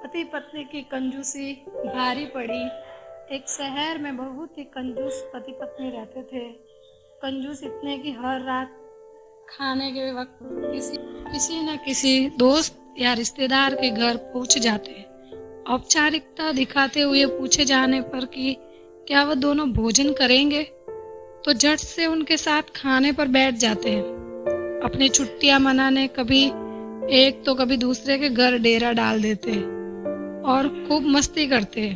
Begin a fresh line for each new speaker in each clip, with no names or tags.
पति पत्नी की कंजूसी भारी पड़ी। एक शहर में बहुत ही कंजूस पति पत्नी रहते थे। कंजूस इतने कि हर रात खाने के वक्त किसी न किसी दोस्त या रिश्तेदार के घर पहुंच जाते। औपचारिकता दिखाते हुए पूछे जाने पर कि क्या वह दोनों भोजन करेंगे, तो झट से उनके साथ खाने पर बैठ जाते हैं। अपनी छुट्टियां मनाने कभी एक तो कभी दूसरे के घर डेरा डाल देते और खूब मस्ती करते।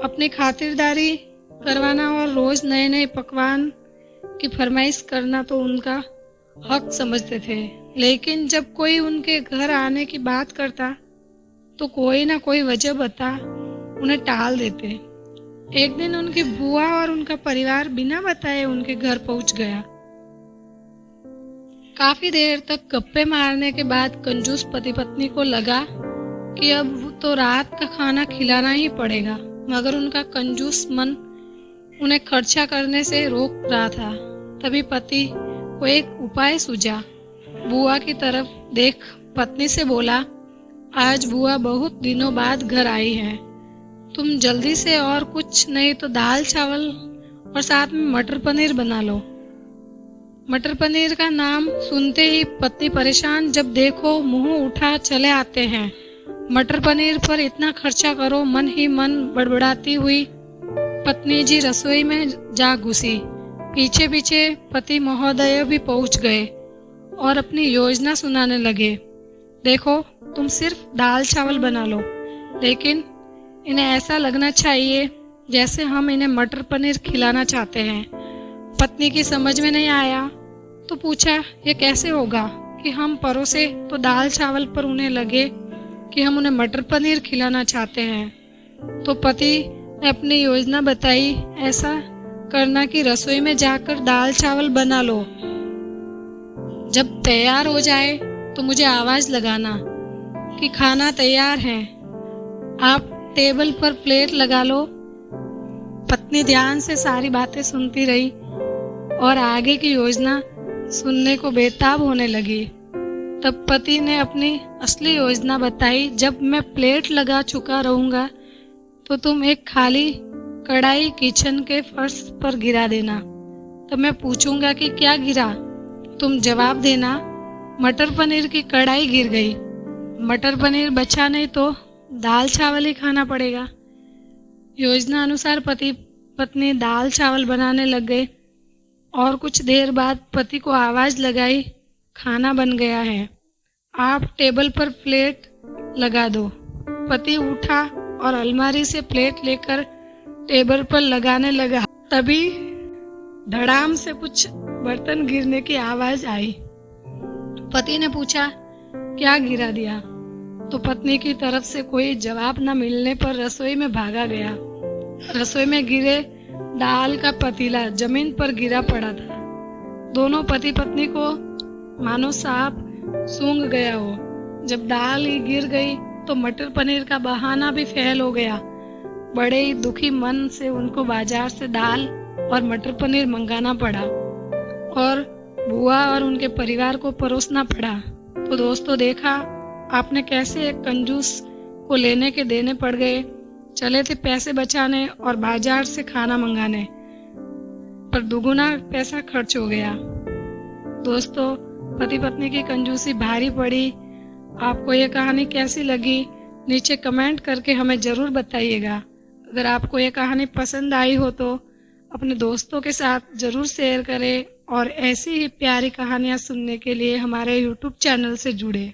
अपनी खातिरदारी करवाना और रोज नए नए पकवान की फरमाइश करना तो उनका हक समझते थे। लेकिन जब कोई उनके घर आने की बात करता तो कोई ना कोई वजह बता उन्हें टाल देते। एक दिन उनकी बुआ और उनका परिवार बिना बताए उनके घर पहुंच गया। काफी देर तक गप्पे मारने के बाद कंजूस पति पत्नी को लगा कि अब तो रात का खाना खिलाना ही पड़ेगा, मगर उनका कंजूस मन उन्हें खर्चा करने से रोक रहा था। तभी पति को एक उपाय सूझा। बुआ की तरफ देख पत्नी से बोला, आज बुआ बहुत दिनों बाद घर आई है, तुम जल्दी से और कुछ नहीं तो दाल चावल और साथ में मटर पनीर बना लो। मटर पनीर का नाम सुनते ही पत्नी परेशान, जब देखो मुंह उठा चले आते हैं। मटर पनीर पर इतना खर्चा करो, मन ही मन बड़बड़ाती हुई पत्नी जी रसोई में जा घुसी। पीछे पीछे पति महोदय भी पहुंच गए और अपनी योजना सुनाने लगे। देखो, तुम सिर्फ दाल चावल बना लो, लेकिन इन्हें ऐसा लगना चाहिए जैसे हम इन्हें मटर पनीर खिलाना चाहते हैं। पत्नी की समझ में नहीं आया तो पूछा, ये कैसे होगा कि हम परोसे तो दाल चावल पर उन्हें लगे कि हम उन्हें मटर पनीर खिलाना चाहते हैं। तो पति ने अपनी योजना बताई, ऐसा करना कि रसोई में जाकर दाल चावल बना लो। जब तैयार हो जाए तो मुझे आवाज लगाना कि खाना तैयार है। आप टेबल पर प्लेट लगा लो। पत्नी ध्यान से सारी बातें सुनती रही और आगे की योजना सुनने को बेताब होने लगी। तब पति ने अपनी असली योजना बताई, जब मैं प्लेट लगा चुका रहूंगा तो तुम एक खाली कढ़ाई किचन के फर्श पर गिरा देना। तब मैं पूछूंगा कि क्या गिरा, तुम जवाब देना, मटर पनीर की कढ़ाई गिर गई। मटर पनीर बचा नहीं तो दाल चावल ही खाना पड़ेगा। योजना अनुसार पति पत्नी दाल चावल बनाने लग गए और कुछ देर बाद पति को आवाज लगाई, खाना बन गया है, आप टेबल पर प्लेट लगा दो। पति उठा और अलमारी से प्लेट लेकर टेबल पर लगाने लगा। तभी धड़ाम से कुछ बर्तन गिरने की आवाज आई। पति ने पूछा, क्या गिरा दिया? तो पत्नी की तरफ से कोई जवाब न मिलने पर रसोई में भागा गया। रसोई में गिरे दाल का पतीला जमीन पर गिरा पड़ा था। दोनों पति पत्नी को मानो सांप सूंघ गया हो। जब दाल ही गिर गई तो मटर पनीर का बहाना भी फेल हो गया। बड़े ही दुखी मन से उनको बाजार से दाल और मटर पनीर मंगाना पड़ा और बुआ और उनके परिवार को परोसना पड़ा। तो दोस्तों, देखा आपने कैसे एक कंजूस को लेने के देने पड़ गए। चले थे पैसे बचाने और बाजार से खाना मंगाने, पर दुगुना पैसा खर्च हो गया। दोस्तों, पति पत्नी की कंजूसी भारी पड़ी। आपको ये कहानी कैसी लगी नीचे कमेंट करके हमें जरूर बताइएगा। अगर आपको ये कहानी पसंद आई हो तो अपने दोस्तों के साथ जरूर शेयर करें और ऐसी ही प्यारी कहानियां सुनने के लिए हमारे YouTube चैनल से जुड़े।